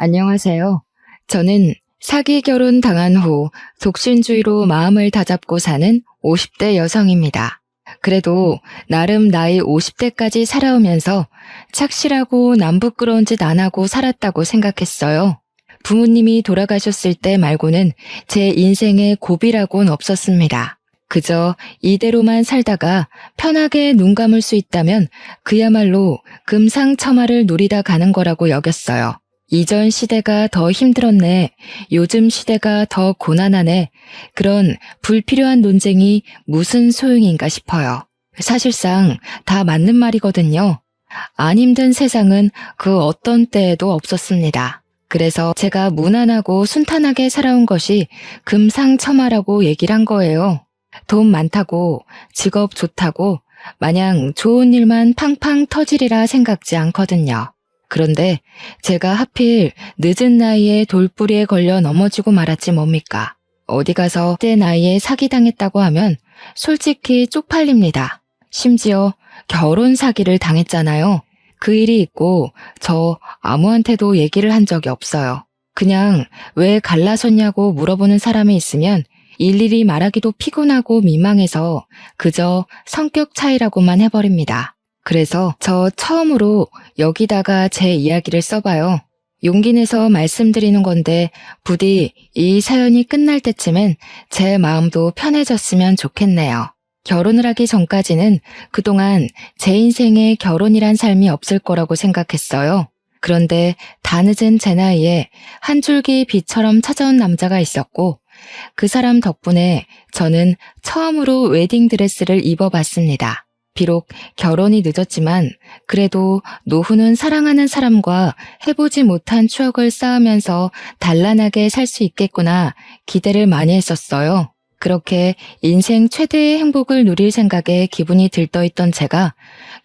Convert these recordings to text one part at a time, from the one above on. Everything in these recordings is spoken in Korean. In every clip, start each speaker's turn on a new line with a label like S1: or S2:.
S1: 안녕하세요. 저는 사기 결혼 당한 후 독신주의로 마음을 다잡고 사는 50대 여성입니다. 그래도 나름 나이 50대까지 살아오면서 착실하고 남 부끄러운 짓 안 하고 살았다고 생각했어요. 부모님이 돌아가셨을 때 말고는 제 인생에 고비라고는 없었습니다. 그저 이대로만 살다가 편하게 눈 감을 수 있다면 그야말로 금상첨화를 누리다 가는 거라고 여겼어요. 이전 시대가 더 힘들었네. 요즘 시대가 더 고난하네. 그런 불필요한 논쟁이 무슨 소용인가 싶어요. 사실상 다 맞는 말이거든요. 안 힘든 세상은 그 어떤 때에도 없었습니다. 그래서 제가 무난하고 순탄하게 살아온 것이 금상첨화라고 얘기를 한 거예요. 돈 많다고, 직업 좋다고, 마냥 좋은 일만 팡팡 터지리라 생각지 않거든요. 그런데 제가 하필 늦은 나이에 돌부리에 걸려 넘어지고 말았지 뭡니까. 어디 가서 그때 나이에 사기당했다고 하면 솔직히 쪽팔립니다. 심지어 결혼 사기를 당했잖아요. 그 일이 있고 저 아무한테도 얘기를 한 적이 없어요. 그냥 왜 갈라섰냐고 물어보는 사람이 있으면 일일이 말하기도 피곤하고 민망해서 그저 성격 차이라고만 해버립니다. 그래서 저 처음으로 여기다가 제 이야기를 써봐요. 용기 내서 말씀드리는 건데 부디 이 사연이 끝날 때쯤엔 제 마음도 편해졌으면 좋겠네요. 결혼을 하기 전까지는 그동안 제 인생에 결혼이란 삶이 없을 거라고 생각했어요. 그런데 다 늦은 제 나이에 한 줄기 빛처럼 찾아온 남자가 있었고 그 사람 덕분에 저는 처음으로 웨딩드레스를 입어봤습니다. 비록 결혼이 늦었지만 그래도 노후는 사랑하는 사람과 해보지 못한 추억을 쌓으면서 단란하게 살 수 있겠구나 기대를 많이 했었어요. 그렇게 인생 최대의 행복을 누릴 생각에 기분이 들떠있던 제가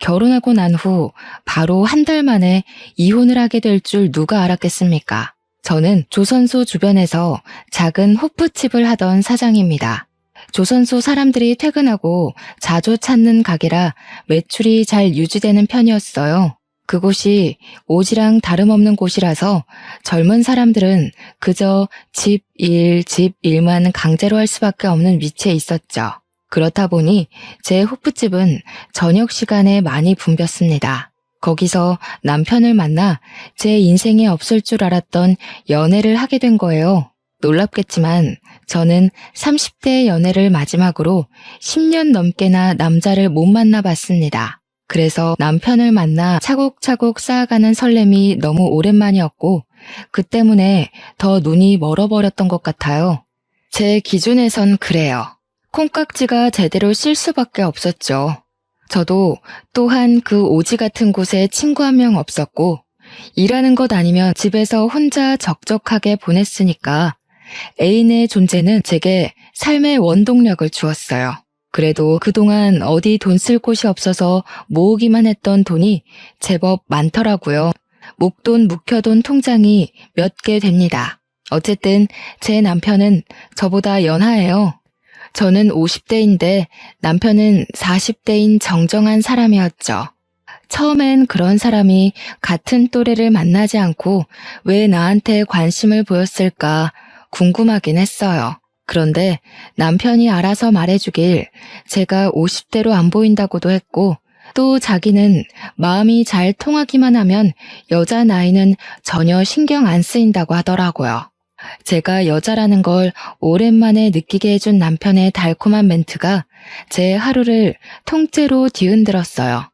S1: 결혼하고 난 후 바로 한 달 만에 이혼을 하게 될 줄 누가 알았겠습니까? 저는 조선소 주변에서 작은 호프집을 하던 사장입니다. 조선소 사람들이 퇴근하고 자주 찾는 가게라 매출이 잘 유지되는 편이었어요. 그곳이 오지랑 다름없는 곳이라서 젊은 사람들은 그저 집 일만 강제로 할 수밖에 없는 위치에 있었죠. 그렇다 보니 제 호프집은 저녁 시간에 많이 붐볐습니다. 거기서 남편을 만나 제 인생에 없을 줄 알았던 연애를 하게 된 거예요. 놀랍겠지만 저는 30대 연애를 마지막으로 10년 넘게나 남자를 못 만나봤습니다. 그래서 남편을 만나 차곡차곡 쌓아가는 설렘이 너무 오랜만이었고 그 때문에 더 눈이 멀어버렸던 것 같아요. 제 기준에선 그래요. 콩깍지가 제대로 쓸 수밖에 없었죠. 저도 또한 그 오지 같은 곳에 친구 한 명 없었고 일하는 것 아니면 집에서 혼자 적적하게 보냈으니까 애인의 존재는 제게 삶의 원동력을 주었어요. 그래도 그동안 어디 돈 쓸 곳이 없어서 모으기만 했던 돈이 제법 많더라고요. 목돈 묵혀둔 통장이 몇 개 됩니다. 어쨌든 제 남편은 저보다 연하예요. 저는 50대인데 남편은 40대인 정정한 사람이었죠. 처음엔 그런 사람이 같은 또래를 만나지 않고 왜 나한테 관심을 보였을까 궁금하긴 했어요. 그런데 남편이 알아서 말해주길 제가 50대로 안 보인다고도 했고 또 자기는 마음이 잘 통하기만 하면 여자 나이는 전혀 신경 안 쓰인다고 하더라고요. 제가 여자라는 걸 오랜만에 느끼게 해준 남편의 달콤한 멘트가 제 하루를 통째로 뒤흔들었어요.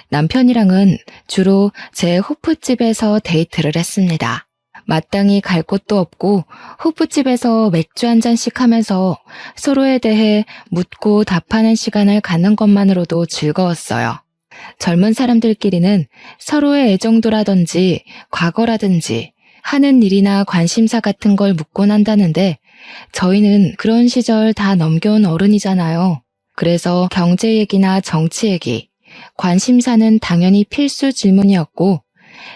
S1: 남편이랑은 주로 제 호프집에서 데이트를 했습니다. 마땅히 갈 곳도 없고 호프집에서 맥주 한 잔씩 하면서 서로에 대해 묻고 답하는 시간을 갖는 것만으로도 즐거웠어요. 젊은 사람들끼리는 서로의 애정도라든지 과거라든지 하는 일이나 관심사 같은 걸 묻곤 한다는데 저희는 그런 시절 다 넘겨온 어른이잖아요. 그래서 경제 얘기나 정치 얘기, 관심사는 당연히 필수 질문이었고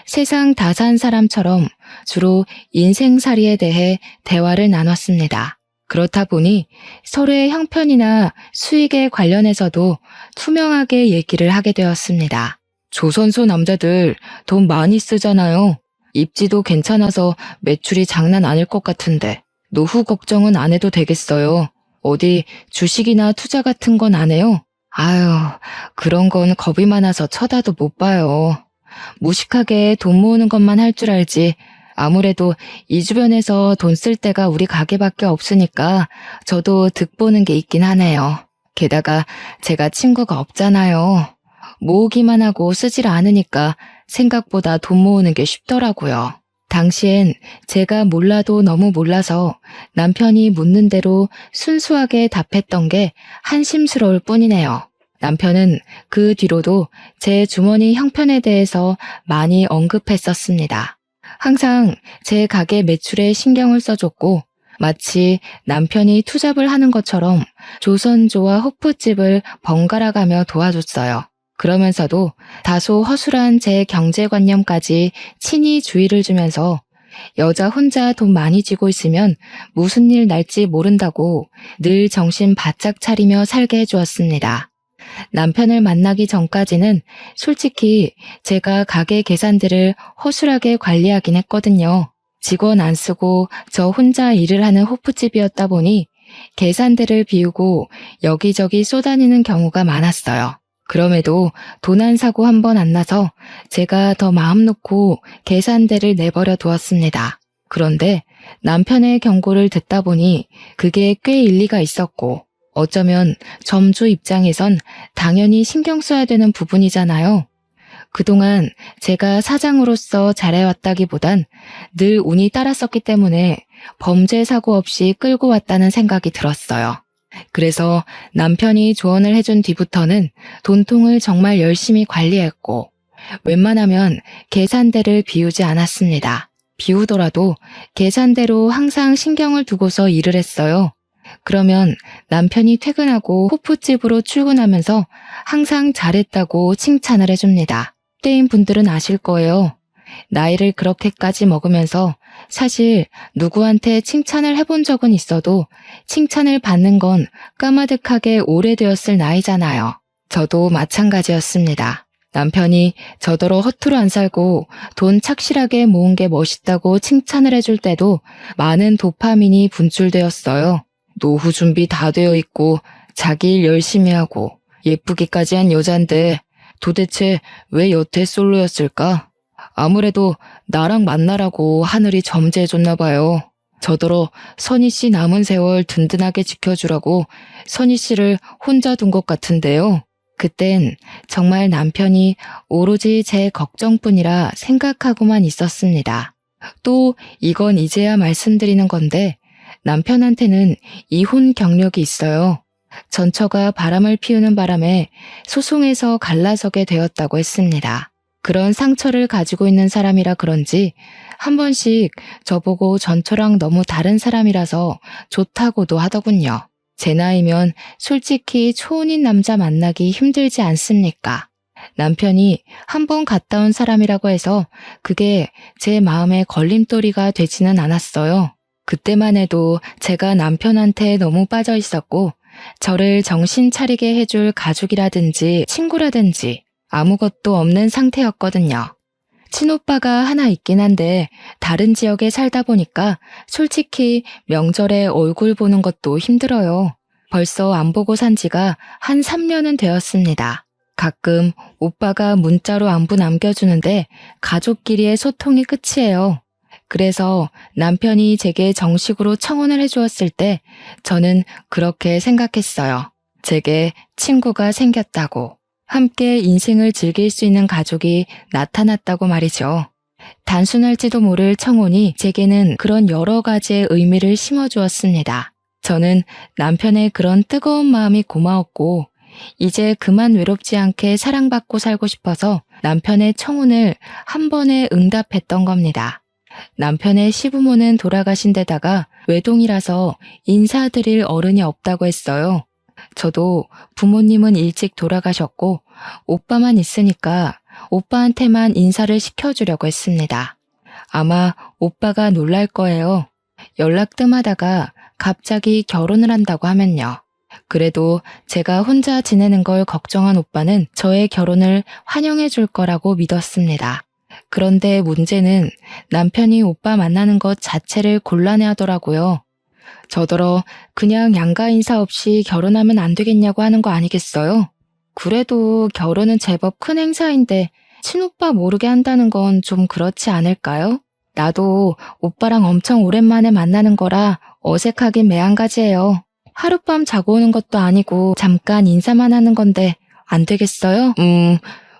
S1: 세상 다 산 사람처럼 주로 인생살이에 대해 대화를 나눴습니다. 그렇다 보니 서로의 형편이나 수익에 관련해서도 투명하게 얘기를 하게 되었습니다. 조선소 남자들 돈 많이 쓰잖아요. 입지도 괜찮아서 매출이 장난 아닐 것 같은데 노후 걱정은 안 해도 되겠어요. 어디 주식이나 투자 같은 건 안 해요? 아유, 그런 건 겁이 많아서 쳐다도 못 봐요. 무식하게 돈 모으는 것만 할 줄 알지. 아무래도 이 주변에서 돈 쓸 데가 우리 가게밖에 없으니까 저도 득보는 게 있긴 하네요. 게다가 제가 친구가 없잖아요. 모으기만 하고 쓰질 않으니까 생각보다 돈 모으는 게 쉽더라고요. 당시엔 제가 몰라도 너무 몰라서 남편이 묻는 대로 순수하게 답했던 게 한심스러울 뿐이네요. 남편은 그 뒤로도 제 주머니 형편에 대해서 많이 언급했었습니다. 항상 제 가게 매출에 신경을 써줬고 마치 남편이 투잡을 하는 것처럼 조선조와 호프집을 번갈아 가며 도와줬어요. 그러면서도 다소 허술한 제 경제관념까지 친히 주의를 주면서 여자 혼자 돈 많이 쥐고 있으면 무슨 일 날지 모른다고 늘 정신 바짝 차리며 살게 해주었습니다. 남편을 만나기 전까지는 솔직히 제가 가게 계산들을 허술하게 관리하긴 했거든요. 직원 안 쓰고 저 혼자 일을 하는 호프집이었다 보니 계산대를 비우고 여기저기 쏘다니는 경우가 많았어요. 그럼에도 돈 한 사고 한 번 안 나서 제가 더 마음 놓고 계산대를 내버려 두었습니다. 그런데 남편의 경고를 듣다 보니 그게 꽤 일리가 있었고 어쩌면 점주 입장에선 당연히 신경 써야 되는 부분이잖아요. 그동안 제가 사장으로서 잘해왔다기보단 늘 운이 따랐었기 때문에 범죄 사고 없이 끌고 왔다는 생각이 들었어요. 그래서 남편이 조언을 해준 뒤부터는 돈통을 정말 열심히 관리했고 웬만하면 계산대를 비우지 않았습니다. 비우더라도 계산대로 항상 신경을 두고서 일을 했어요. 그러면 남편이 퇴근하고 호프집으로 출근하면서 항상 잘했다고 칭찬을 해줍니다. 때인 분들은 아실 거예요. 나이를 그렇게까지 먹으면서 사실 누구한테 칭찬을 해본 적은 있어도 칭찬을 받는 건 까마득하게 오래되었을 나이잖아요. 저도 마찬가지였습니다. 남편이 저더러 허투루 안 살고 돈 착실하게 모은 게 멋있다고 칭찬을 해줄 때도 많은 도파민이 분출되었어요. 노후 준비 다 되어 있고 자기 일 열심히 하고 예쁘기까지 한 여잔데 도대체 왜 여태 솔로였을까? 아무래도 나랑 만나라고 하늘이 점지해줬나 봐요. 저더러 선희 씨 남은 세월 든든하게 지켜주라고 선희 씨를 혼자 둔 것 같은데요. 그땐 정말 남편이 오로지 제 걱정뿐이라 생각하고만 있었습니다. 또 이건 이제야 말씀드리는 건데 남편한테는 이혼 경력이 있어요. 전처가 바람을 피우는 바람에 소송에서 갈라서게 되었다고 했습니다. 그런 상처를 가지고 있는 사람이라 그런지 한 번씩 저보고 전처랑 너무 다른 사람이라서 좋다고도 하더군요. 제 나이면 솔직히 초혼인 남자 만나기 힘들지 않습니까? 남편이 한 번 갔다 온 사람이라고 해서 그게 제 마음에 걸림돌이가 되지는 않았어요. 그때만 해도 제가 남편한테 너무 빠져 있었고 저를 정신 차리게 해줄 가족이라든지 친구라든지 아무것도 없는 상태였거든요. 친오빠가 하나 있긴 한데 다른 지역에 살다 보니까 솔직히 명절에 얼굴 보는 것도 힘들어요. 벌써 안 보고 산 지가 한 3년은 되었습니다. 가끔 오빠가 문자로 안부 남겨주는데 가족끼리의 소통이 끝이에요. 그래서 남편이 제게 정식으로 청혼을 해주었을 때 저는 그렇게 생각했어요. 제게 친구가 생겼다고. 함께 인생을 즐길 수 있는 가족이 나타났다고 말이죠. 단순할지도 모를 청혼이 제게는 그런 여러 가지의 의미를 심어주었습니다. 저는 남편의 그런 뜨거운 마음이 고마웠고 이제 그만 외롭지 않게 사랑받고 살고 싶어서 남편의 청혼을 한 번에 응답했던 겁니다. 남편의 시부모는 돌아가신 데다가 외동이라서 인사드릴 어른이 없다고 했어요. 저도 부모님은 일찍 돌아가셨고 오빠만 있으니까 오빠한테만 인사를 시켜주려고 했습니다. 아마 오빠가 놀랄 거예요. 연락 뜸하다가 갑자기 결혼을 한다고 하면요. 그래도 제가 혼자 지내는 걸 걱정한 오빠는 저의 결혼을 환영해 줄 거라고 믿었습니다. 그런데 문제는 남편이 오빠 만나는 것 자체를 곤란해 하더라고요. 저더러 그냥 양가 인사 없이 결혼하면 안 되겠냐고 하는 거 아니겠어요? 그래도 결혼은 제법 큰 행사인데 친오빠 모르게 한다는 건 좀 그렇지 않을까요? 나도 오빠랑 엄청 오랜만에 만나는 거라 어색하긴 매한가지예요. 하룻밤 자고 오는 것도 아니고 잠깐 인사만 하는 건데 안 되겠어요?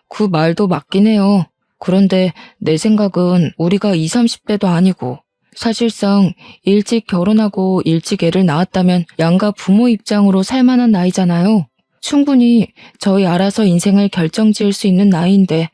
S1: 그 말도 맞긴 해요. 그런데 내 생각은 우리가 20, 30대도 아니고 사실상 일찍 결혼하고 일찍 애를 낳았다면 양가 부모 입장으로 살만한 나이잖아요. 충분히 저희 알아서 인생을 결정지을 수 있는 나이인데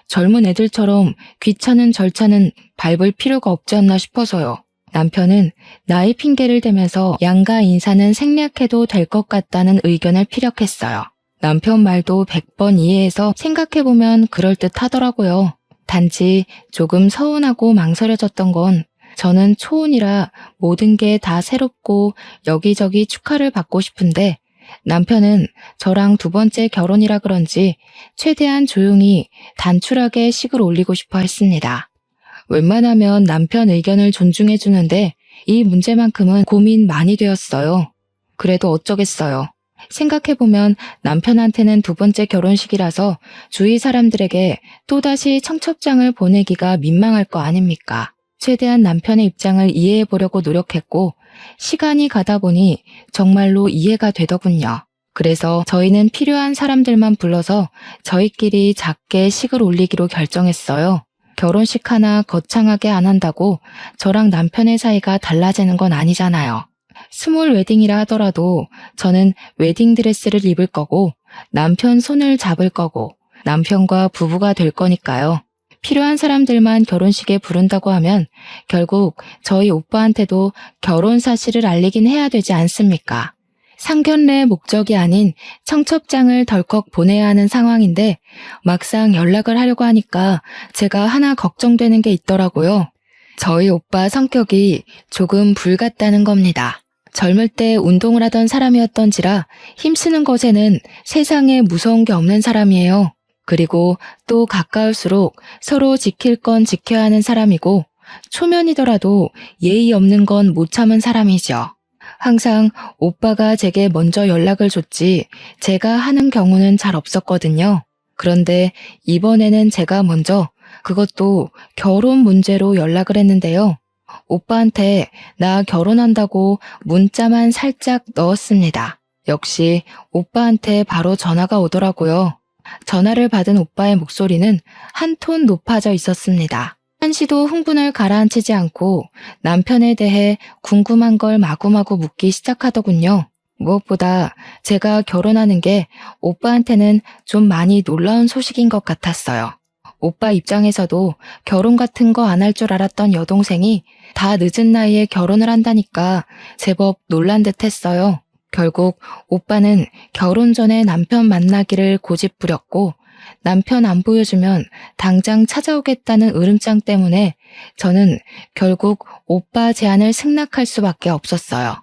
S1: 젊은 애들처럼 귀찮은 절차는 밟을 필요가 없지 않나 싶어서요. 남편은 나이 핑계를 대면서 양가 인사는 생략해도 될 것 같다는 의견을 피력했어요. 남편 말도 100번 이해해서 생각해보면 그럴듯하더라고요. 단지 조금 서운하고 망설여졌던 건 저는 초혼이라 모든 게 다 새롭고 여기저기 축하를 받고 싶은데 남편은 저랑 두 번째 결혼이라 그런지 최대한 조용히 단출하게 식을 올리고 싶어 했습니다. 웬만하면 남편 의견을 존중해 주는데 이 문제만큼은 고민 많이 되었어요. 그래도 어쩌겠어요. 생각해보면 남편한테는 두 번째 결혼식이라서 주위 사람들에게 또다시 청첩장을 보내기가 민망할 거 아닙니까? 최대한 남편의 입장을 이해해 보려고 노력했고 시간이 가다 보니 정말로 이해가 되더군요. 그래서 저희는 필요한 사람들만 불러서 저희끼리 작게 식을 올리기로 결정했어요. 결혼식 하나 거창하게 안 한다고 저랑 남편의 사이가 달라지는 건 아니잖아요. 스몰 웨딩이라 하더라도 저는 웨딩드레스를 입을 거고 남편 손을 잡을 거고 남편과 부부가 될 거니까요. 필요한 사람들만 결혼식에 부른다고 하면 결국 저희 오빠한테도 결혼 사실을 알리긴 해야 되지 않습니까? 상견례의 목적이 아닌 청첩장을 덜컥 보내야 하는 상황인데 막상 연락을 하려고 하니까 제가 하나 걱정되는 게 있더라고요. 저희 오빠 성격이 조금 불같다는 겁니다. 젊을 때 운동을 하던 사람이었던지라 힘쓰는 것에는 세상에 무서운 게 없는 사람이에요. 그리고 또 가까울수록 서로 지킬 건 지켜야 하는 사람이고 초면이더라도 예의 없는 건 못 참은 사람이죠. 항상 오빠가 제게 먼저 연락을 줬지 제가 하는 경우는 잘 없었거든요. 그런데 이번에는 제가 먼저 그것도 결혼 문제로 연락을 했는데요. 오빠한테 나 결혼한다고 문자만 살짝 넣었습니다. 역시 오빠한테 바로 전화가 오더라고요. 전화를 받은 오빠의 목소리는 한 톤 높아져 있었습니다. 한시도 흥분을 가라앉히지 않고 남편에 대해 궁금한 걸 마구마구 묻기 시작하더군요. 무엇보다 제가 결혼하는 게 오빠한테는 좀 많이 놀라운 소식인 것 같았어요. 오빠 입장에서도 결혼 같은 거 안 할 줄 알았던 여동생이 다 늦은 나이에 결혼을 한다니까 제법 놀란 듯 했어요. 결국 오빠는 결혼 전에 남편 만나기를 고집부렸고 남편 안 보여주면 당장 찾아오겠다는 으름장 때문에 저는 결국 오빠 제안을 승낙할 수밖에 없었어요.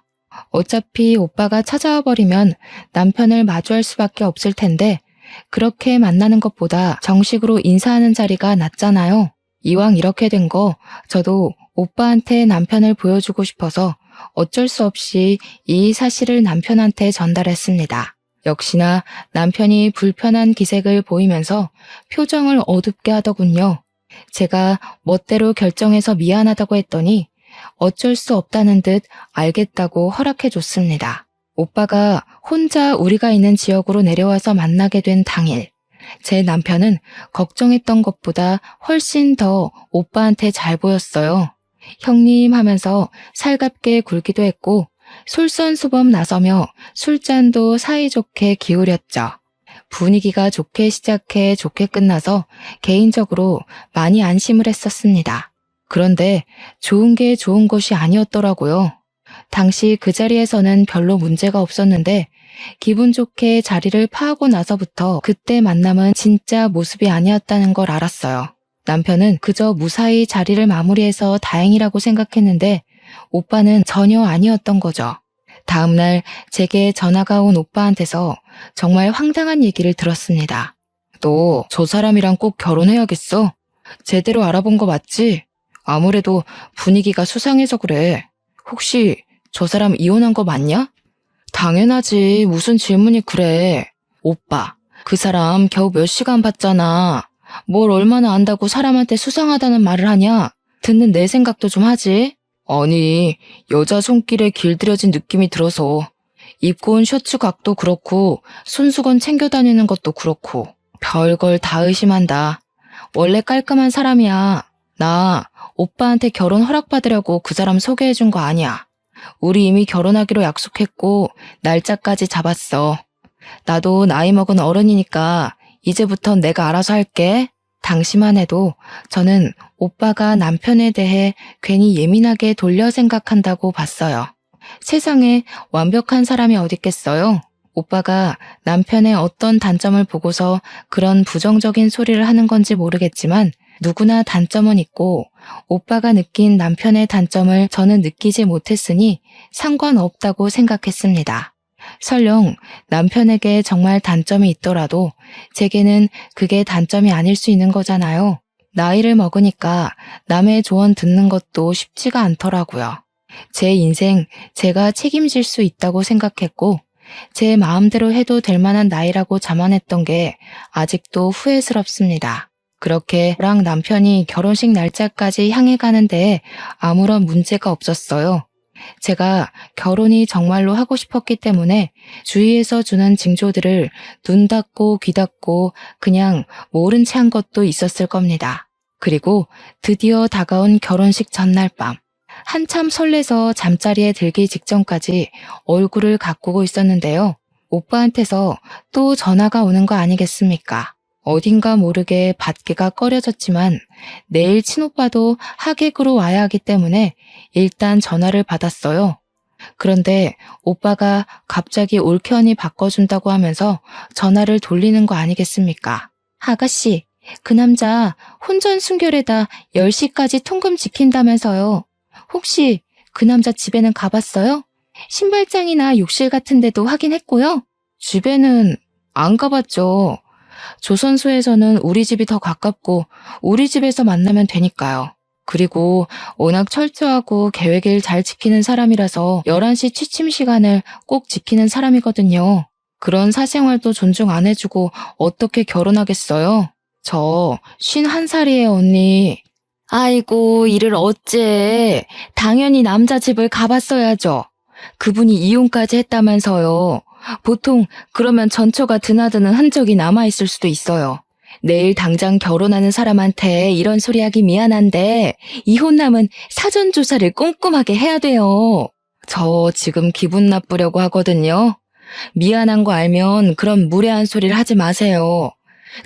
S1: 어차피 오빠가 찾아와 버리면 남편을 마주할 수밖에 없을 텐데 그렇게 만나는 것보다 정식으로 인사하는 자리가 낫잖아요. 이왕 이렇게 된 거 저도 오빠한테 남편을 보여주고 싶어서 어쩔 수 없이 이 사실을 남편한테 전달했습니다. 역시나 남편이 불편한 기색을 보이면서 표정을 어둡게 하더군요. 제가 멋대로 결정해서 미안하다고 했더니 어쩔 수 없다는 듯 알겠다고 허락해 줬습니다. 오빠가 혼자 우리가 있는 지역으로 내려와서 만나게 된 당일, 제 남편은 걱정했던 것보다 훨씬 더 오빠한테 잘 보였어요. 형님 하면서 살갑게 굴기도 했고 솔선수범 나서며 술잔도 사이좋게 기울였죠. 분위기가 좋게 시작해 좋게 끝나서 개인적으로 많이 안심을 했었습니다. 그런데 좋은 게 좋은 것이 아니었더라고요. 당시 그 자리에서는 별로 문제가 없었는데 기분 좋게 자리를 파하고 나서부터 그때 만남은 진짜 모습이 아니었다는 걸 알았어요. 남편은 그저 무사히 자리를 마무리해서 다행이라고 생각했는데 오빠는 전혀 아니었던 거죠. 다음날 제게 전화가 온 오빠한테서 정말 황당한 얘기를 들었습니다. 너 저 사람이랑 꼭 결혼해야겠어? 제대로 알아본 거 맞지? 아무래도 분위기가 수상해서 그래. 혹시 저 사람 이혼한 거 맞냐? 당연하지. 무슨 질문이 그래. 오빠, 그 사람 겨우 몇 시간 봤잖아. 뭘 얼마나 안다고 사람한테 수상하다는 말을 하냐? 듣는 내 생각도 좀 하지. 아니, 여자 손길에 길들여진 느낌이 들어서 입고 온 셔츠 각도 그렇고 손수건 챙겨 다니는 것도 그렇고 별걸 다 의심한다. 원래 깔끔한 사람이야. 나 오빠한테 결혼 허락받으려고 그 사람 소개해준 거 아니야. 우리 이미 결혼하기로 약속했고 날짜까지 잡았어. 나도 나이 먹은 어른이니까 이제부턴 내가 알아서 할게. 당시만 해도 저는 오빠가 남편에 대해 괜히 예민하게 돌려 생각한다고 봤어요. 세상에 완벽한 사람이 어딨겠어요? 오빠가 남편의 어떤 단점을 보고서 그런 부정적인 소리를 하는 건지 모르겠지만 누구나 단점은 있고 오빠가 느낀 남편의 단점을 저는 느끼지 못했으니 상관없다고 생각했습니다. 설령 남편에게 정말 단점이 있더라도 제게는 그게 단점이 아닐 수 있는 거잖아요. 나이를 먹으니까 남의 조언 듣는 것도 쉽지가 않더라고요. 제 인생 제가 책임질 수 있다고 생각했고 제 마음대로 해도 될 만한 나이라고 자만했던 게 아직도 후회스럽습니다. 그렇게 저랑 남편이 결혼식 날짜까지 향해 가는데 아무런 문제가 없었어요. 제가 결혼이 정말로 하고 싶었기 때문에 주위에서 주는 징조들을 눈 닫고 귀 닫고 그냥 모른 채 한 것도 있었을 겁니다. 그리고 드디어 다가온 결혼식 전날 밤. 한참 설레서 잠자리에 들기 직전까지 얼굴을 가꾸고 있었는데요. 오빠한테서 또 전화가 오는 거 아니겠습니까? 어딘가 모르게 받기가 꺼려졌지만 내일 친오빠도 하객으로 와야 하기 때문에 일단 전화를 받았어요. 그런데 오빠가 갑자기 올케언이 바꿔준다고 하면서 전화를 돌리는 거 아니겠습니까? 아가씨, 그 남자 혼전 순결에다 10시까지 통금 지킨다면서요. 혹시 그 남자 집에는 가봤어요? 신발장이나 욕실 같은 데도 확인했고요. 집에는 안 가봤죠. 조선소에서는 우리 집이 더 가깝고 우리 집에서 만나면 되니까요. 그리고 워낙 철저하고 계획을 잘 지키는 사람이라서 11시 취침 시간을 꼭 지키는 사람이거든요. 그런 사생활도 존중 안 해주고 어떻게 결혼하겠어요? 저 51살이에요, 언니. 아이고, 이를 어째. 당연히 남자 집을 가봤어야죠. 그분이 이혼까지 했다면서요. 보통 그러면 전처가 드나드는 흔적이 남아있을 수도 있어요. 내일 당장 결혼하는 사람한테 이런 소리 하기 미안한데 이혼남은 사전조사를 꼼꼼하게 해야 돼요. 저 지금 기분 나쁘려고 하거든요. 미안한 거 알면 그런 무례한 소리를 하지 마세요.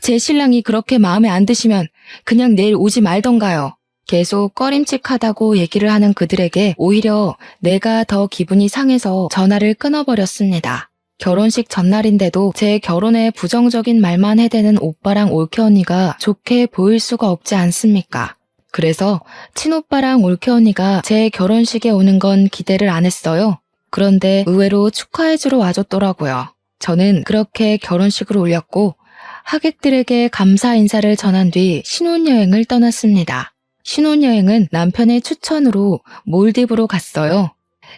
S1: 제 신랑이 그렇게 마음에 안 드시면 그냥 내일 오지 말던가요. 계속 꺼림칙하다고 얘기를 하는 그들에게 오히려 내가 더 기분이 상해서 전화를 끊어버렸습니다. 결혼식 전날인데도 제 결혼에 부정적인 말만 해대는 오빠랑 올케 언니가 좋게 보일 수가 없지 않습니까? 그래서 친오빠랑 올케 언니가 제 결혼식에 오는 건 기대를 안 했어요. 그런데 의외로 축하해주러 와줬더라고요. 저는 그렇게 결혼식을 올렸고 하객들에게 감사 인사를 전한 뒤 신혼여행을 떠났습니다. 신혼여행은 남편의 추천으로 몰디브로 갔어요.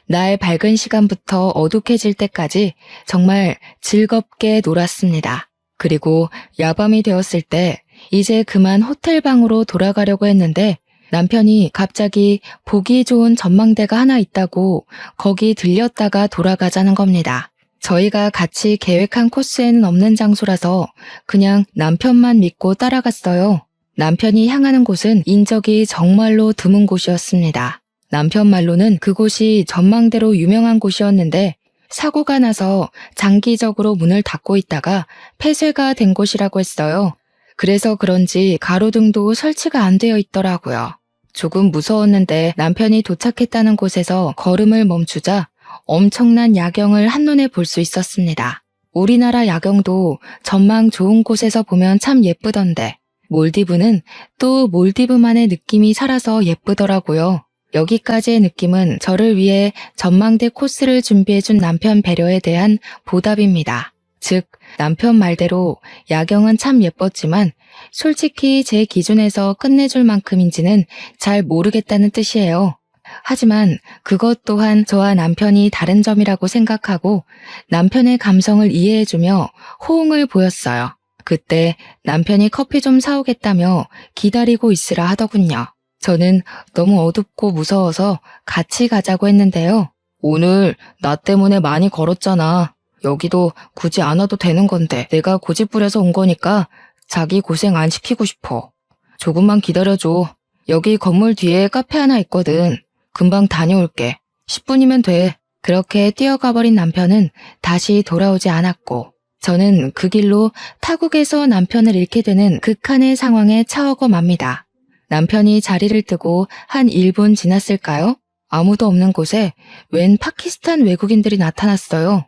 S1: 날 밝은 시간부터 어둑해질 때까지 정말 즐겁게 놀았습니다. 그리고 야밤이 되었을 때 이제 그만 호텔방으로 돌아가려고 했는데 남편이 갑자기 보기 좋은 전망대가 하나 있다고 거기 들렸다가 돌아가자는 겁니다. 저희가 같이 계획한 코스에는 없는 장소라서 그냥 남편만 믿고 따라갔어요. 남편이 향하는 곳은 인적이 정말로 드문 곳이었습니다. 남편 말로는 그곳이 전망대로 유명한 곳이었는데 사고가 나서 장기적으로 문을 닫고 있다가 폐쇄가 된 곳이라고 했어요. 그래서 그런지 가로등도 설치가 안 되어 있더라고요. 조금 무서웠는데 남편이 도착했다는 곳에서 걸음을 멈추자 엄청난 야경을 한눈에 볼 수 있었습니다. 우리나라 야경도 전망 좋은 곳에서 보면 참 예쁘던데 몰디브는 또 몰디브만의 느낌이 살아서 예쁘더라고요. 여기까지의 느낌은 저를 위해 전망대 코스를 준비해준 남편 배려에 대한 보답입니다. 즉, 남편 말대로 야경은 참 예뻤지만 솔직히 제 기준에서 끝내줄 만큼인지는 잘 모르겠다는 뜻이에요. 하지만 그것 또한 저와 남편이 다른 점이라고 생각하고 남편의 감성을 이해해주며 호응을 보였어요. 그때 남편이 커피 좀 사오겠다며 기다리고 있으라 하더군요. 저는 너무 어둡고 무서워서 같이 가자고 했는데요. 오늘 나 때문에 많이 걸었잖아. 여기도 굳이 안 와도 되는 건데 내가 고집부려서 온 거니까 자기 고생 안 시키고 싶어. 조금만 기다려줘. 여기 건물 뒤에 카페 하나 있거든. 금방 다녀올게. 10분이면 돼. 그렇게 뛰어가 버린 남편은 다시 돌아오지 않았고 저는 그 길로 타국에서 남편을 잃게 되는 극한의 상황에 처하고 맙니다. 남편이 자리를 뜨고 한 1분 지났을까요? 아무도 없는 곳에 웬 파키스탄 외국인들이 나타났어요.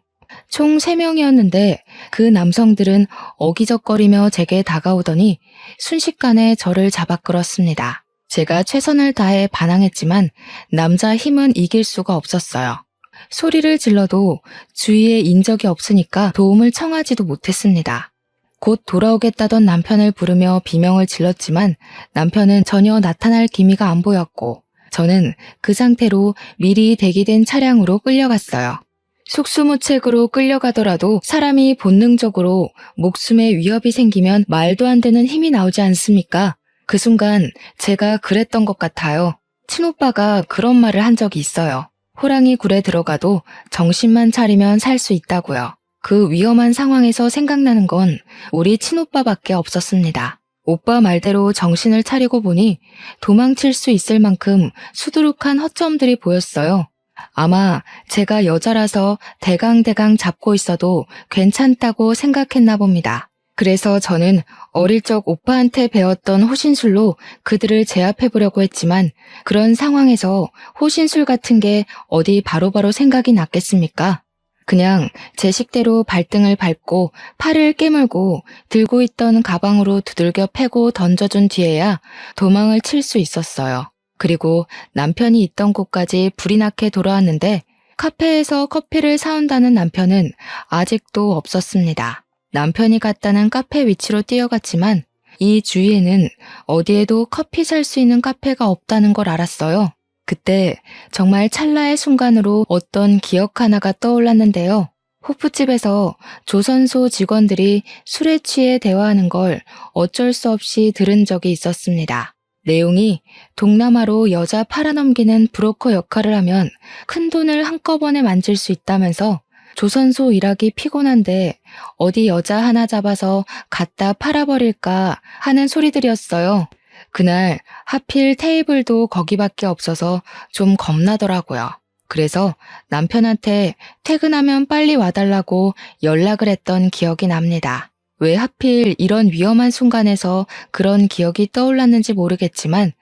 S1: 총 3명이었는데 그 남성들은 어기적거리며 제게 다가오더니 순식간에 저를 잡아 끌었습니다. 제가 최선을 다해 반항했지만 남자 힘은 이길 수가 없었어요. 소리를 질러도 주위에 인적이 없으니까 도움을 청하지도 못했습니다. 곧 돌아오겠다던 남편을 부르며 비명을 질렀지만 남편은 전혀 나타날 기미가 안 보였고 저는 그 상태로 미리 대기된 차량으로 끌려갔어요. 속수무책으로 끌려가더라도 사람이 본능적으로 목숨에 위협이 생기면 말도 안 되는 힘이 나오지 않습니까? 그 순간 제가 그랬던 것 같아요. 친오빠가 그런 말을 한 적이 있어요. 호랑이 굴에 들어가도 정신만 차리면 살 수 있다고요. 그 위험한 상황에서 생각나는 건 우리 친오빠밖에 없었습니다. 오빠 말대로 정신을 차리고 보니 도망칠 수 있을 만큼 수두룩한 허점들이 보였어요. 아마 제가 여자라서 대강대강 잡고 있어도 괜찮다고 생각했나 봅니다. 그래서 저는 어릴 적 오빠한테 배웠던 호신술로 그들을 제압해보려고 했지만 그런 상황에서 호신술 같은 게 어디 바로바로 생각이 났겠습니까? 그냥 제 식대로 발등을 밟고 팔을 깨물고 들고 있던 가방으로 두들겨 패고 던져준 뒤에야 도망을 칠 수 있었어요. 그리고 남편이 있던 곳까지 불이 나게 돌아왔는데 카페에서 커피를 사온다는 남편은 아직도 없었습니다. 남편이 갔다는 카페 위치로 뛰어갔지만 이 주위에는 어디에도 커피 살 수 있는 카페가 없다는 걸 알았어요. 그때 정말 찰나의 순간으로 어떤 기억 하나가 떠올랐는데요. 호프집에서 조선소 직원들이 술에 취해 대화하는 걸 어쩔 수 없이 들은 적이 있었습니다. 내용이 동남아로 여자 팔아넘기는 브로커 역할을 하면 큰 돈을 한꺼번에 만질 수 있다면서 조선소 일하기 피곤한데 어디 여자 하나 잡아서 갖다 팔아버릴까 하는 소리들이었어요. 그날 하필 테이블도 거기밖에 없어서 좀 겁나더라고요. 그래서 남편한테 퇴근하면 빨리 와달라고 연락을 했던 기억이 납니다. 왜 하필 이런 위험한 순간에서 그런 기억이 떠올랐는지 모르겠지만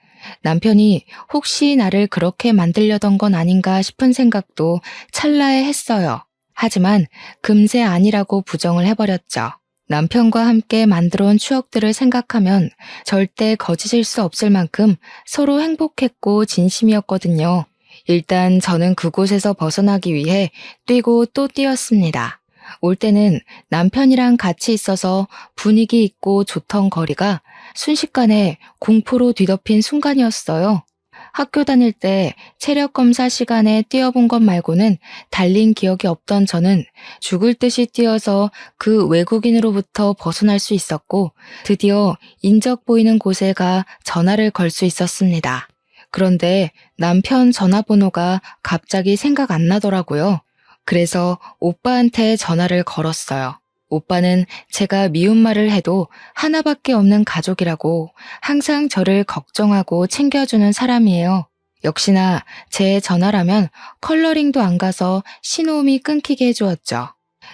S1: 남편이 혹시 나를 그렇게 만들려던 건 아닌가 싶은 생각도 찰나에 했어요. 하지만 금세 아니라고 부정을 해버렸죠. 남편과 함께 만들어온 추억들을 생각하면 절대 거짓일 수 없을 만큼 서로 행복했고 진심이었거든요. 일단 저는 그곳에서 벗어나기 위해 뛰고 또 뛰었습니다. 올 때는 남편이랑 같이 있어서 분위기 있고 좋던 거리가 순식간에 공포로 뒤덮인 순간이었어요. 학교 다닐 때 체력 검사 시간에 뛰어본 것 말고는 달린 기억이 없던 저는 죽을 듯이 뛰어서 그 외국인으로부터 벗어날 수 있었고 드디어 인적 보이는 곳에 가 전화를 걸 수 있었습니다. 그런데 남편 전화번호가 갑자기 생각 안 나더라고요. 그래서 오빠한테 전화를 걸었어요. 오빠는 제가 미운 말을 해도 하나밖에 없는 가족이라고 항상 저를 걱정하고 챙겨주는 사람이에요. 역시나 제 전화라면 컬러링도 안 가서 신호음이 끊기게 해주었죠.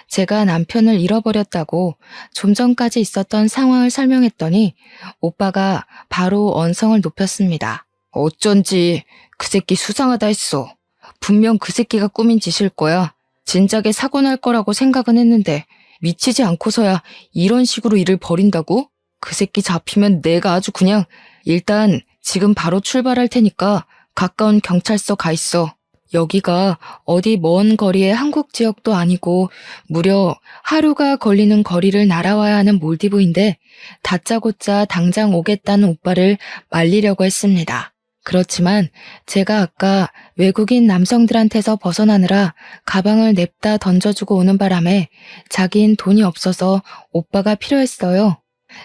S1: 제가 남편을 잃어버렸다고 좀 전까지 있었던 상황을 설명했더니 오빠가 바로 언성을 높였습니다. 어쩐지 그 새끼 수상하다 했어. 분명 그 새끼가 꾸민 짓일 거야. 진작에 사고 날 거라고 생각은 했는데 미치지 않고서야 이런 식으로 일을 벌인다고? 그 새끼 잡히면 내가 아주 그냥 일단 지금 바로 출발할 테니까 가까운 경찰서 가 있어. 여기가 어디 먼 거리의 한국 지역도 아니고 무려 하루가 걸리는 거리를 날아와야 하는 몰디브인데 다짜고짜 당장 오겠다는 오빠를 말리려고 했습니다. 그렇지만 제가 아까 외국인 남성들한테서 벗어나느라 가방을 냅다 던져주고 오는 바람에 자긴 돈이 없어서 오빠가 필요했어요.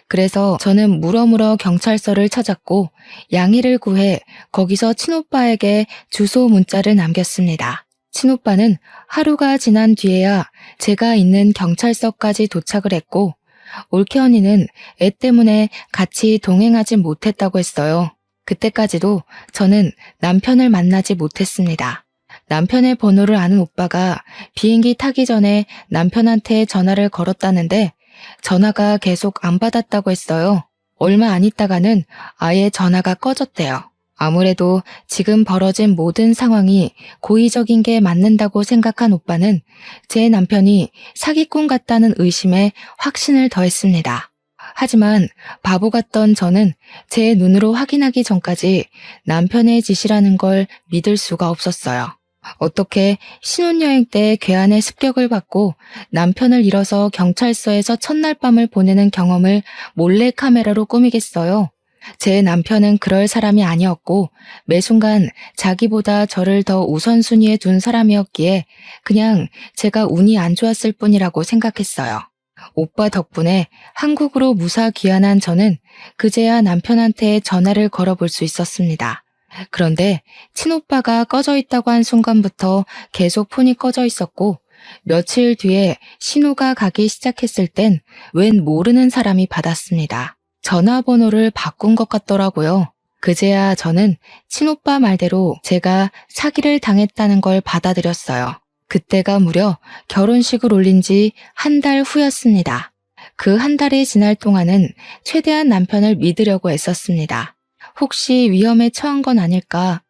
S1: 그래서 저는 물어물어 경찰서를 찾았고 양해를 구해 거기서 친오빠에게 주소 문자를 남겼습니다. 친오빠는 하루가 지난 뒤에야 제가 있는 경찰서까지 도착을 했고 올케 언니는 애 때문에 같이 동행하지 못했다고 했어요. 그때까지도 저는 남편을 만나지 못했습니다. 남편의 번호를 아는 오빠가 비행기 타기 전에 남편한테 전화를 걸었다는데 전화가 계속 안 받았다고 했어요. 얼마 안 있다가는 아예 전화가 꺼졌대요. 아무래도 지금 벌어진 모든 상황이 고의적인 게 맞는다고 생각한 오빠는 제 남편이 사기꾼 같다는 의심에 확신을 더했습니다. 하지만 바보 같던 저는 제 눈으로 확인하기 전까지 남편의 짓이라는 걸 믿을 수가 없었어요. 어떻게 신혼여행 때 괴한의 습격을 받고 남편을 잃어서 경찰서에서 첫날 밤을 보내는 경험을 몰래카메라로 꾸미겠어요. 제 남편은 그럴 사람이 아니었고 매 순간 자기보다 저를 더 우선순위에 둔 사람이었기에 그냥 제가 운이 안 좋았을 뿐이라고 생각했어요. 오빠 덕분에 한국으로 무사 귀환한 저는 그제야 남편한테 전화를 걸어볼 수 있었습니다. 그런데 친오빠가 꺼져 있다고 한 순간부터 계속 폰이 꺼져 있었고 며칠 뒤에 신호가 가기 시작했을 땐 웬 모르는 사람이 받았습니다. 전화번호를 바꾼 것 같더라고요. 그제야 저는 친오빠 말대로 제가 사기를 당했다는 걸 받아들였어요. 그때가 무려 결혼식을 올린 지 한 달 후였습니다. 그 한 달이 지날 동안은 최대한 남편을 믿으려고 애썼습니다. 혹시 위험에 처한 건 아닐까?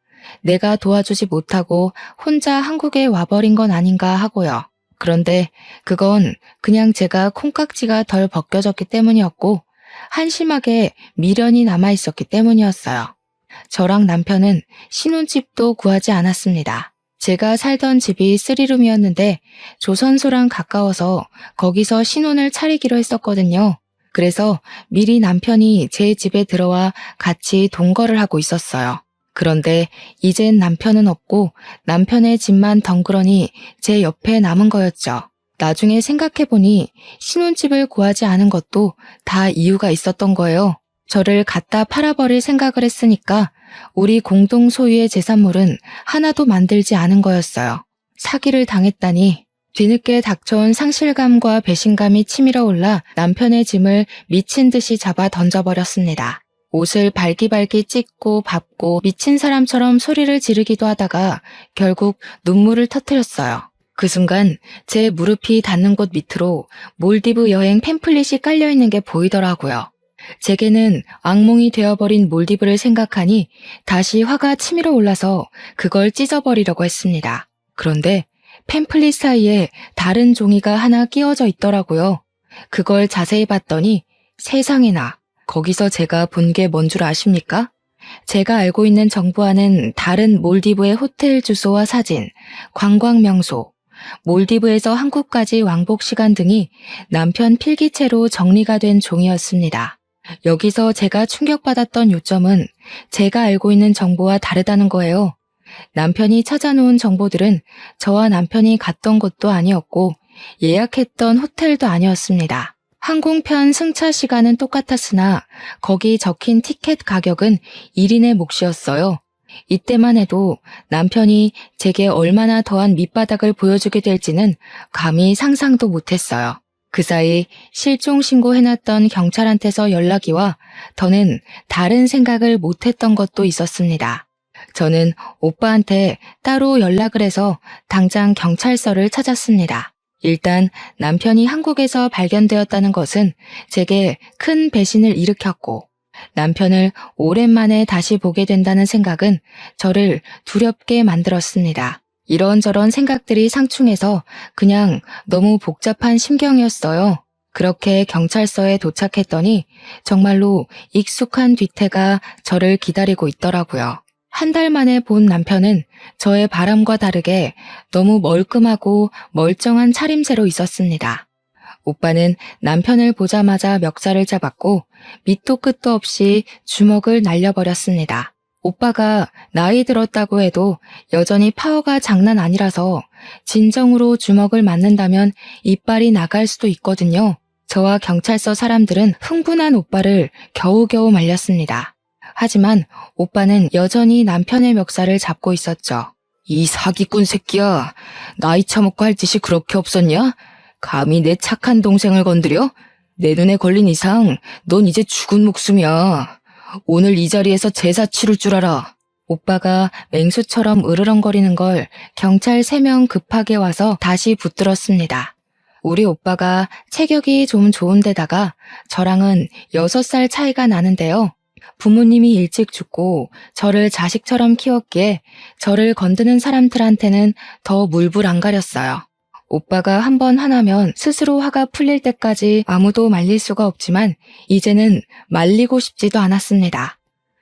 S1: 내가 도와주지 못하고 혼자 한국에 와버린 건 아닌가 하고요. 그런데 그건 그냥 제가 콩깍지가 덜 벗겨졌기 때문이었고 한심하게 미련이 남아있었기 때문이었어요. 저랑 남편은 신혼집도 구하지 않았습니다. 제가 살던 집이 3룸이었는데 조선소랑 가까워서 거기서 신혼을 차리기로 했었거든요. 그래서 미리 남편이 제 집에 들어와 같이 동거를 하고 있었어요. 그런데 이젠 남편은 없고 남편의 집만 덩그러니 제 옆에 남은 거였죠. 나중에 생각해보니 신혼집을 구하지 않은 것도 다 이유가 있었던 거예요. 저를 갖다 팔아버릴 생각을 했으니까 우리 공동 소유의 재산물은 하나도 만들지 않은 거였어요. 사기를 당했다니. 뒤늦게 닥쳐온 상실감과 배신감이 치밀어 올라 남편의 짐을 미친 듯이 잡아 던져버렸습니다. 옷을 발기발기 찢고 밟고 미친 사람처럼 소리를 지르기도 하다가 결국 눈물을 터뜨렸어요. 그 순간 제 무릎이 닿는 곳 밑으로 몰디브 여행 팸플릿이 깔려있는 게 보이더라고요. 제게는 악몽이 되어버린 몰디브를 생각하니 다시 화가 치밀어 올라서 그걸 찢어버리려고 했습니다. 그런데 팸플릿 사이에 다른 종이가 하나 끼워져 있더라고요. 그걸 자세히 봤더니 세상에나 거기서 제가 본 게 뭔 줄 아십니까? 제가 알고 있는 정보와는 다른 몰디브의 호텔 주소와 사진, 관광 명소, 몰디브에서 한국까지 왕복 시간 등이 남편 필기체로 정리가 된 종이었습니다. 여기서 제가 충격받았던 요점은 제가 알고 있는 정보와 다르다는 거예요. 남편이 찾아놓은 정보들은 저와 남편이 갔던 곳도 아니었고 예약했던 호텔도 아니었습니다. 항공편 승차 시간은 똑같았으나 거기 적힌 티켓 가격은 1인의 몫이었어요. 이때만 해도 남편이 제게 얼마나 더한 밑바닥을 보여주게 될지는 감히 상상도 못했어요. 그 사이 실종 신고해놨던 경찰한테서 연락이 와 더는 다른 생각을 못했던 것도 있었습니다. 저는 오빠한테 따로 연락을 해서 당장 경찰서를 찾았습니다. 일단 남편이 한국에서 발견되었다는 것은 제게 큰 배신을 일으켰고 남편을 오랜만에 다시 보게 된다는 생각은 저를 두렵게 만들었습니다. 이런저런 생각들이 상충해서 그냥 너무 복잡한 심경이었어요. 그렇게 경찰서에 도착했더니 정말로 익숙한 뒤태가 저를 기다리고 있더라고요. 한 달 만에 본 남편은 저의 바람과 다르게 너무 멀끔하고 멀쩡한 차림새로 있었습니다. 오빠는 남편을 보자마자 멱살을 잡았고 밑도 끝도 없이 주먹을 날려버렸습니다. 오빠가 나이 들었다고 해도 여전히 파워가 장난 아니라서 진정으로 주먹을 맞는다면 이빨이 나갈 수도 있거든요. 저와 경찰서 사람들은 흥분한 오빠를 겨우겨우 말렸습니다. 하지만 오빠는 여전히 남편의 멱살을 잡고 있었죠. 이 사기꾼 새끼야, 나이 처먹고 할 짓이 그렇게 없었냐? 감히 내 착한 동생을 건드려? 내 눈에 걸린 이상 넌 이제 죽은 목숨이야. 오늘 이 자리에서 제사 치를 줄 알아. 오빠가 맹수처럼 으르렁거리는 걸 경찰 3명 급하게 와서 다시 붙들었습니다. 우리 오빠가 체격이 좀 좋은데다가 저랑은 6살 차이가 나는데요. 부모님이 일찍 죽고 저를 자식처럼 키웠기에 저를 건드는 사람들한테는 더 물불 안 가렸어요. 오빠가 한번 화나면 스스로 화가 풀릴 때까지 아무도 말릴 수가 없지만 이제는 말리고 싶지도 않았습니다.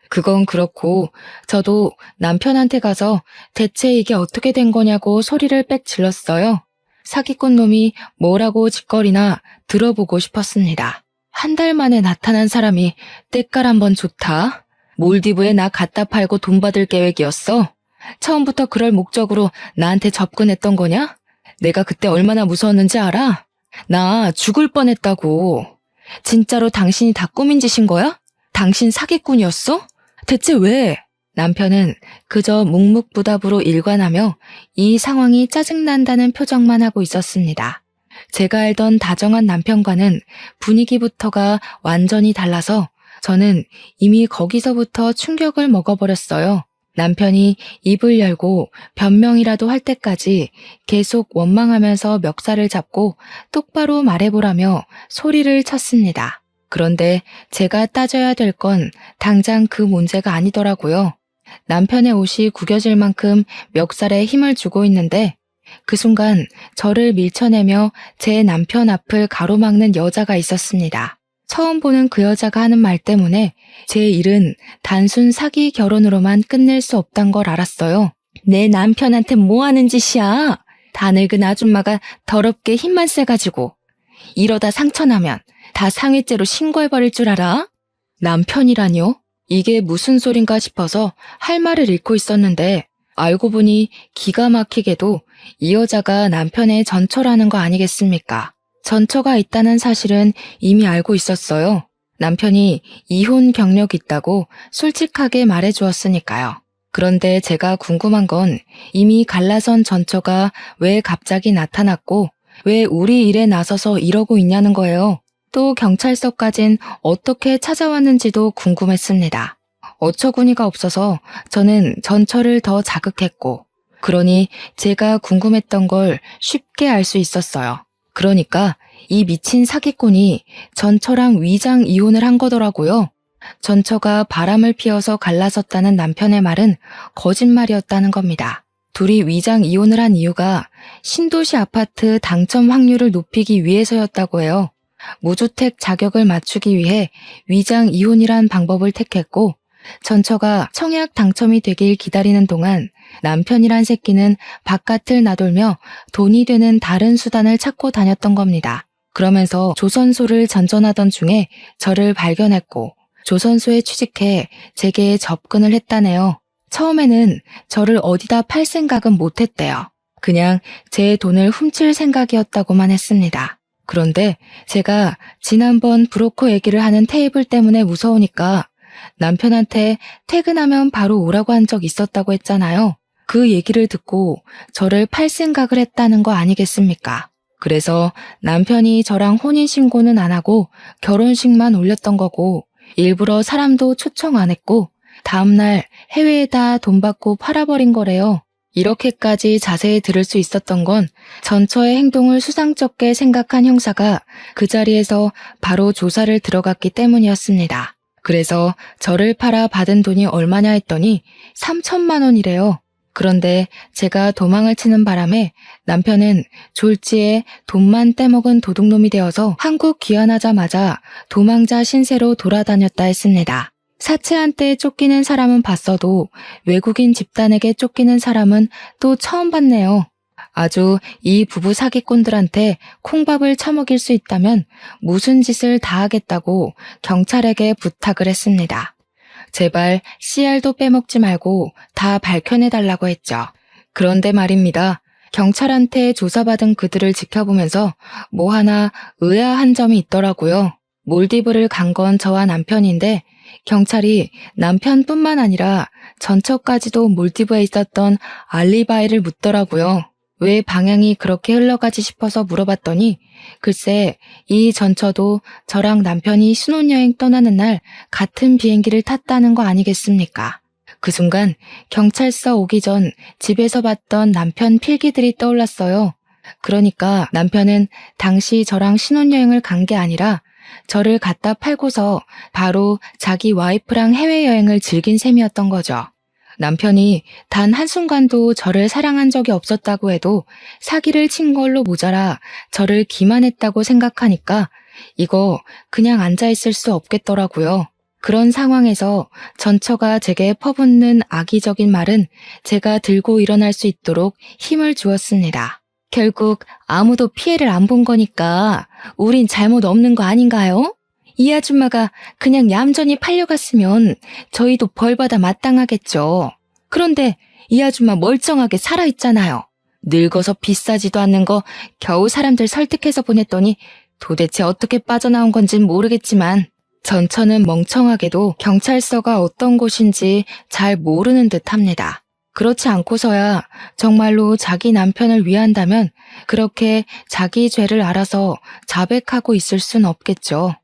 S1: 그건 그렇고 저도 남편한테 가서 대체 이게 어떻게 된 거냐고 소리를 빽 질렀어요. 사기꾼 놈이 뭐라고 짓거리나 들어보고 싶었습니다. 한 달 만에 나타난 사람이 때깔 한번 좋다. 몰디브에 나 갖다 팔고 돈 받을 계획이었어. 처음부터 그럴 목적으로 나한테 접근했던 거냐? 내가 그때 얼마나 무서웠는지 알아? 나 죽을 뻔했다고. 진짜로 당신이 다 꾸민 짓인 거야? 당신 사기꾼이었어? 대체 왜? 남편은 그저 묵묵부답으로 일관하며 이 상황이 짜증난다는 표정만 하고 있었습니다. 제가 알던 다정한 남편과는 분위기부터가 완전히 달라서 저는 이미 거기서부터 충격을 먹어버렸어요. 남편이 입을 열고 변명이라도 할 때까지 계속 원망하면서 멱살을 잡고 똑바로 말해보라며 소리를 쳤습니다. 그런데 제가 따져야 될 건 당장 그 문제가 아니더라고요. 남편의 옷이 구겨질 만큼 멱살에 힘을 주고 있는데 그 순간 저를 밀쳐내며 제 남편 앞을 가로막는 여자가 있었습니다. 처음 보는 그 여자가 하는 말 때문에 제 일은 단순 사기 결혼으로만 끝낼 수 없단 걸 알았어요. 내 남편한테 뭐 하는 짓이야? 다 늙은 아줌마가 더럽게 힘만 세가지고 이러다 상처나면 다 상해죄로 신고해버릴 줄 알아? 남편이라뇨? 이게 무슨 소린가 싶어서 할 말을 잃고 있었는데 알고 보니 기가 막히게도 이 여자가 남편의 전처라는 거 아니겠습니까? 전처가 있다는 사실은 이미 알고 있었어요. 남편이 이혼 경력이 있다고 솔직하게 말해주었으니까요. 그런데 제가 궁금한 건 이미 갈라선 전처가 왜 갑자기 나타났고 왜 우리 일에 나서서 이러고 있냐는 거예요. 또 경찰서까진 어떻게 찾아왔는지도 궁금했습니다. 어처구니가 없어서 저는 전처를 더 자극했고 그러니 제가 궁금했던 걸 쉽게 알 수 있었어요. 그러니까 이 미친 사기꾼이 전처랑 위장 이혼을 한 거더라고요. 전처가 바람을 피워서 갈라섰다는 남편의 말은 거짓말이었다는 겁니다. 둘이 위장 이혼을 한 이유가 신도시 아파트 당첨 확률을 높이기 위해서였다고 해요. 무주택 자격을 맞추기 위해 위장 이혼이란 방법을 택했고 전처가 청약 당첨이 되길 기다리는 동안 남편이란 새끼는 바깥을 나돌며 돈이 되는 다른 수단을 찾고 다녔던 겁니다. 그러면서 조선소를 전전하던 중에 저를 발견했고 조선소에 취직해 제게 접근을 했다네요. 처음에는 저를 어디다 팔 생각은 못했대요. 그냥 제 돈을 훔칠 생각이었다고만 했습니다. 그런데 제가 지난번 브로커 얘기를 하는 테이블 때문에 무서우니까 남편한테 퇴근하면 바로 오라고 한 적 있었다고 했잖아요. 그 얘기를 듣고 저를 팔 생각을 했다는 거 아니겠습니까? 그래서 남편이 저랑 혼인신고는 안 하고 결혼식만 올렸던 거고 일부러 사람도 초청 안 했고 다음날 해외에다 돈 받고 팔아버린 거래요. 이렇게까지 자세히 들을 수 있었던 건 전처의 행동을 수상쩍게 생각한 형사가 그 자리에서 바로 조사를 들어갔기 때문이었습니다. 그래서 저를 팔아 받은 돈이 얼마냐 했더니 3천만 원이래요. 그런데 제가 도망을 치는 바람에 남편은 졸지에 돈만 떼먹은 도둑놈이 되어서 한국 귀환하자마자 도망자 신세로 돌아다녔다 했습니다. 사채한테 쫓기는 사람은 봤어도 외국인 집단에게 쫓기는 사람은 또 처음 봤네요. 아주 이 부부 사기꾼들한테 콩밥을 처먹일 수 있다면 무슨 짓을 다 하겠다고 경찰에게 부탁을 했습니다. 제발 씨알도 빼먹지 말고 다 밝혀내달라고 했죠. 그런데 말입니다. 경찰한테 조사받은 그들을 지켜보면서 뭐 하나 의아한 점이 있더라고요. 몰디브를 간 건 저와 남편인데 경찰이 남편뿐만 아니라 전처까지도 몰디브에 있었던 알리바이를 묻더라고요. 왜 방향이 그렇게 흘러가지 싶어서 물어봤더니 글쎄 이 전처도 저랑 남편이 신혼여행 떠나는 날 같은 비행기를 탔다는 거 아니겠습니까? 그 순간 경찰서 오기 전 집에서 봤던 남편 필기들이 떠올랐어요. 그러니까 남편은 당시 저랑 신혼여행을 간 게 아니라 저를 갖다 팔고서 바로 자기 와이프랑 해외여행을 즐긴 셈이었던 거죠. 남편이 단 한순간도 저를 사랑한 적이 없었다고 해도 사기를 친 걸로 모자라 저를 기만했다고 생각하니까 이거 그냥 앉아있을 수 없겠더라고요. 그런 상황에서 전처가 제게 퍼붓는 악의적인 말은 제가 들고 일어날 수 있도록 힘을 주었습니다. 결국 아무도 피해를 안 본 거니까 우린 잘못 없는 거 아닌가요? 이 아줌마가 그냥 얌전히 팔려갔으면 저희도 벌받아 마땅하겠죠. 그런데 이 아줌마 멀쩡하게 살아있잖아요. 늙어서 비싸지도 않는 거 겨우 사람들 설득해서 보냈더니 도대체 어떻게 빠져나온 건진 모르겠지만 전처는 멍청하게도 경찰서가 어떤 곳인지 잘 모르는 듯합니다. 그렇지 않고서야 정말로 자기 남편을 위한다면 그렇게 자기 죄를 알아서 자백하고 있을 순 없겠죠.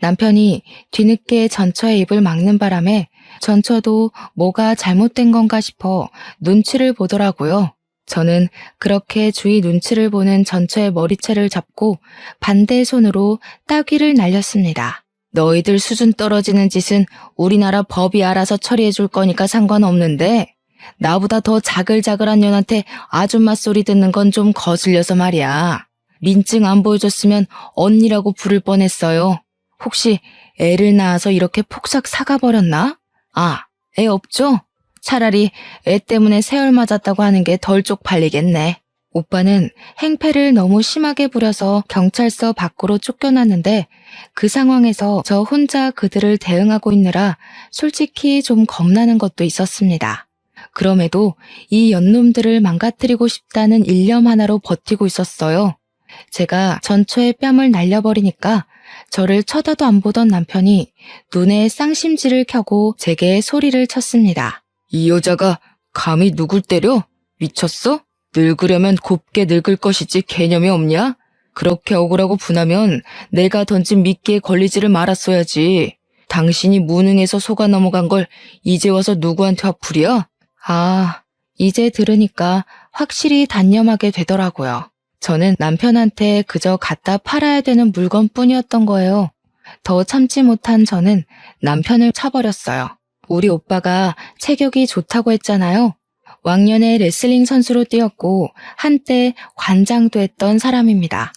S1: 남편이 뒤늦게 전처의 입을 막는 바람에 전처도 뭐가 잘못된 건가 싶어 눈치를 보더라고요. 저는 그렇게 주위 눈치를 보는 전처의 머리채를 잡고 반대 손으로 따귀를 날렸습니다. 너희들 수준 떨어지는 짓은 우리나라 법이 알아서 처리해 줄 거니까 상관없는데 나보다 더 자글자글한 년한테 아줌마 소리 듣는 건 좀 거슬려서 말이야. 민증 안 보여줬으면 언니라고 부를 뻔했어요. 혹시 애를 낳아서 이렇게 폭삭 사가버렸나? 아, 애 없죠? 차라리 애 때문에 세월 맞았다고 하는 게 덜 쪽팔리겠네. 오빠는 행패를 너무 심하게 부려서 경찰서 밖으로 쫓겨났는데 그 상황에서 저 혼자 그들을 대응하고 있느라 솔직히 좀 겁나는 것도 있었습니다. 그럼에도 이 연놈들을 망가뜨리고 싶다는 일념 하나로 버티고 있었어요. 제가 전처의 뺨을 날려버리니까 저를 쳐다도 안 보던 남편이 눈에 쌍심지를 켜고 제게 소리를 쳤습니다. 이 여자가 감히 누굴 때려? 미쳤어? 늙으려면 곱게 늙을 것이지 개념이 없냐? 그렇게 억울하고 분하면 내가 던진 미끼에 걸리지를 말았어야지. 당신이 무능해서 속아 넘어간 걸 이제 와서 누구한테 화풀이야? 아, 이제 들으니까 확실히 단념하게 되더라고요. 저는 남편한테 그저 갖다 팔아야 되는 물건뿐이었던 거예요. 더 참지 못한 저는 남편을 쳐버렸어요. 우리 오빠가 체격이 좋다고 했잖아요. 왕년에 레슬링 선수로 뛰었고 한때 관장도 했던 사람입니다.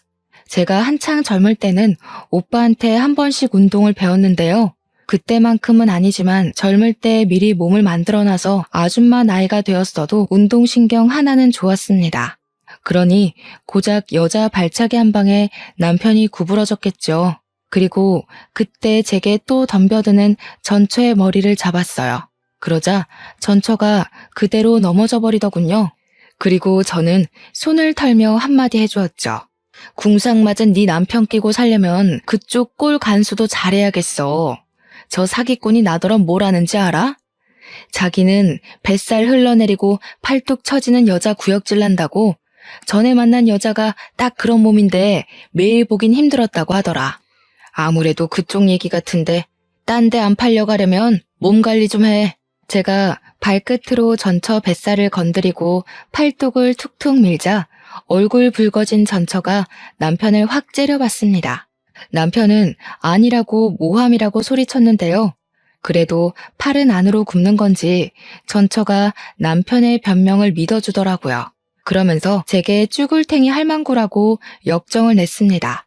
S1: 제가 한창 젊을 때는 오빠한테 한 번씩 운동을 배웠는데요. 그때만큼은 아니지만 젊을 때 미리 몸을 만들어놔서 아줌마 나이가 되었어도 운동신경 하나는 좋았습니다. 그러니 고작 여자 발차기 한 방에 남편이 구부러졌겠죠. 그리고 그때 제게 또 덤벼드는 전처의 머리를 잡았어요. 그러자 전처가 그대로 넘어져 버리더군요. 그리고 저는 손을 털며 한마디 해주었죠. 궁상 맞은 네 남편 끼고 살려면 그쪽 꼴 간수도 잘해야겠어. 저 사기꾼이 나더러 뭘 아는지 알아? 자기는 뱃살 흘러내리고 팔뚝 처지는 여자 구역질 난다고 전에 만난 여자가 딱 그런 몸인데 매일 보긴 힘들었다고 하더라. 아무래도 그쪽 얘기 같은데 딴 데 안 팔려가려면 몸 관리 좀 해. 제가 발끝으로 전처 뱃살을 건드리고 팔뚝을 툭툭 밀자 얼굴 붉어진 전처가 남편을 확 째려봤습니다. 남편은 아니라고 모함이라고 소리쳤는데요. 그래도 팔은 안으로 굽는 건지 전처가 남편의 변명을 믿어주더라고요. 그러면서 제게 쭈글탱이 할망구라고 역정을 냈습니다.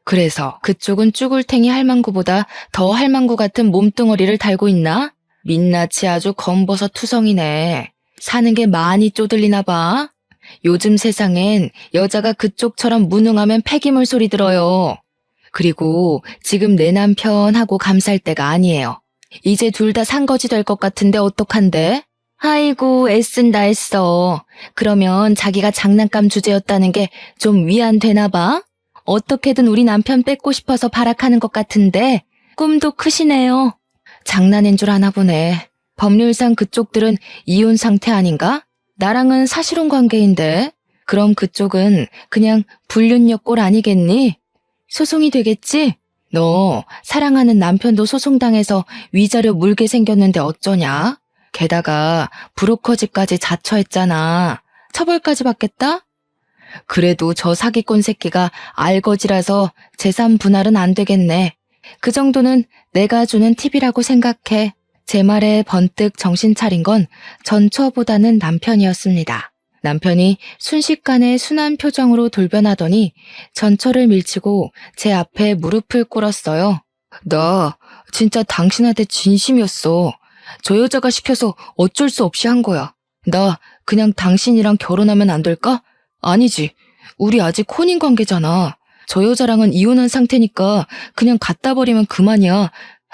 S1: 그래서 그쪽은 쭈글탱이 할망구보다 더 할망구 같은 몸뚱어리를 달고 있나? 민낯이 아주 검버섯 투성이네. 사는 게 많이 쪼들리나 봐. 요즘 세상엔 여자가 그쪽처럼 무능하면 폐기물 소리 들어요. 그리고 지금 내 남편하고 감쌀 때가 아니에요. 이제 둘 다 산거지 될 것 같은데 어떡한데? 아이고 애쓴다 애써. 그러면 자기가 장난감 주제였다는 게 좀 위안되나 봐? 어떻게든 우리 남편 뺏고 싶어서 발악하는 것 같은데 꿈도 크시네요. 장난인 줄 아나 보네. 법률상 그쪽들은 이혼 상태 아닌가? 나랑은 사실혼 관계인데 그럼 그쪽은 그냥 불륜여꼴 아니겠니? 소송이 되겠지? 너 사랑하는 남편도 소송당해서 위자료 물게 생겼는데 어쩌냐? 게다가 브로커집까지 자처했잖아. 처벌까지 받겠다? 그래도 저 사기꾼 새끼가 알거지라서 재산 분할은 안 되겠네. 그 정도는 내가 주는 팁이라고 생각해. 제 말에 번뜩 정신 차린 건 전처보다는 남편이었습니다. 남편이 순식간에 순한 표정으로 돌변하더니 전처를 밀치고 제 앞에 무릎을 꿇었어요. 나 진짜 당신한테 진심이었어. 저 여자가 시켜서 어쩔 수 없이 한 거야. 나 그냥 당신이랑 결혼하면 안 될까? 아니지. 우리 아직 혼인 관계잖아. 저 여자랑은 이혼한 상태니까 그냥 갖다 버리면 그만이야.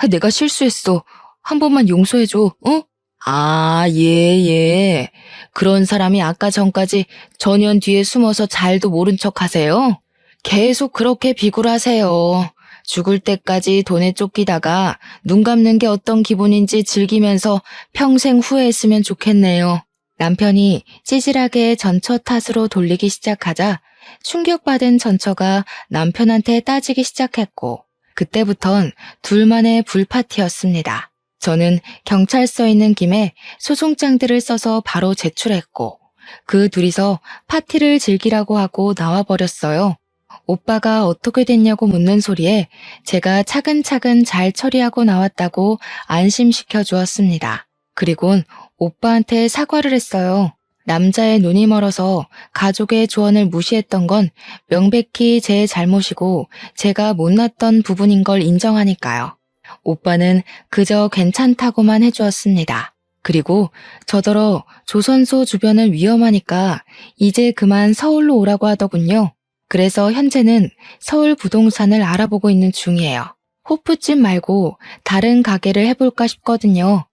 S1: 내가 실수했어. 한 번만 용서해줘, 어? 아, 예. 그런 사람이 아까 전까지 전현 뒤에 숨어서 잘도 모른 척 하세요? 계속 그렇게 비굴하세요. 죽을 때까지 돈에 쫓기다가 눈 감는 게 어떤 기분인지 즐기면서 평생 후회했으면 좋겠네요. 남편이 찌질하게 전처 탓으로 돌리기 시작하자 충격받은 전처가 남편한테 따지기 시작했고 그때부턴 둘만의 불파티였습니다. 저는 경찰서에 있는 김에 소송장들을 써서 바로 제출했고 그 둘이서 파티를 즐기라고 하고 나와버렸어요. 오빠가 어떻게 됐냐고 묻는 소리에 제가 차근차근 잘 처리하고 나왔다고 안심시켜 주었습니다. 그리곤 오빠한테 사과를 했어요. 남자의 눈이 멀어서 가족의 조언을 무시했던 건 명백히 제 잘못이고 제가 못났던 부분인 걸 인정하니까요. 오빠는 그저 괜찮다고만 해주었습니다. 그리고 저더러 조선소 주변은 위험하니까 이제 그만 서울로 오라고 하더군요. 그래서 현재는 서울 부동산을 알아보고 있는 중이에요. 호프집 말고 다른 가게를 해볼까 싶거든요.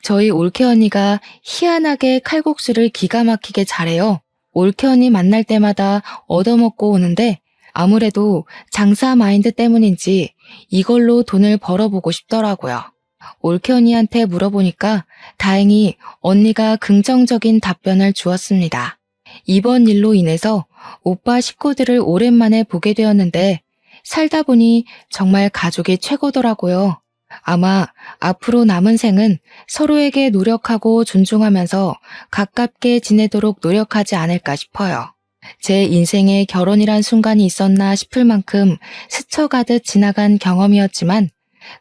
S1: 저희 올케 언니가 희한하게 칼국수를 기가 막히게 잘해요. 올케 언니 만날 때마다 얻어먹고 오는데 아무래도 장사 마인드 때문인지 이걸로 돈을 벌어보고 싶더라고요. 올케 언니한테 물어보니까 다행히 언니가 긍정적인 답변을 주었습니다. 이번 일로 인해서 오빠 식구들을 오랜만에 보게 되었는데 살다 보니 정말 가족이 최고더라고요. 아마 앞으로 남은 생은 서로에게 노력하고 존중하면서 가깝게 지내도록 노력하지 않을까 싶어요. 제 인생에 결혼이란 순간이 있었나 싶을 만큼 스쳐가듯 지나간 경험이었지만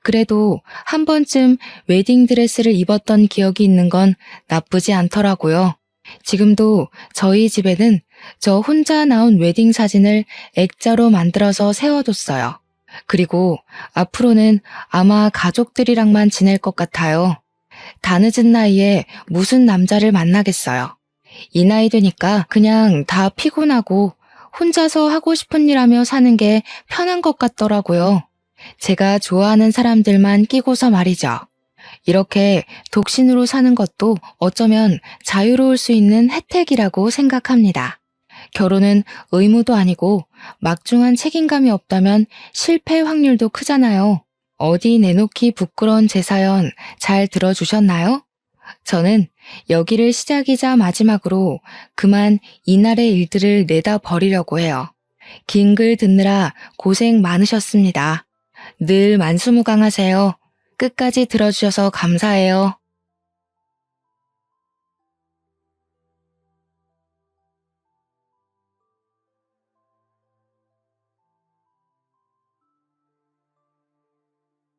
S1: 그래도 한 번쯤 웨딩드레스를 입었던 기억이 있는 건 나쁘지 않더라고요. 지금도 저희 집에는 저 혼자 나온 웨딩 사진을 액자로 만들어서 세워뒀어요. 그리고 앞으로는 아마 가족들이랑만 지낼 것 같아요. 다 늦은 나이에 무슨 남자를 만나겠어요. 이 나이 되니까 그냥 다 피곤하고 혼자서 하고 싶은 일 하며 사는 게 편한 것 같더라고요. 제가 좋아하는 사람들만 끼고서 말이죠. 이렇게 독신으로 사는 것도 어쩌면 자유로울 수 있는 혜택이라고 생각합니다. 결혼은 의무도 아니고 막중한 책임감이 없다면 실패 확률도 크잖아요. 어디 내놓기 부끄러운 제 사연 잘 들어주셨나요? 저는 여기를 시작이자 마지막으로 그만 이날의 일들을 내다 버리려고 해요. 긴 글 듣느라 고생 많으셨습니다. 늘 만수무강하세요. 끝까지 들어주셔서 감사해요.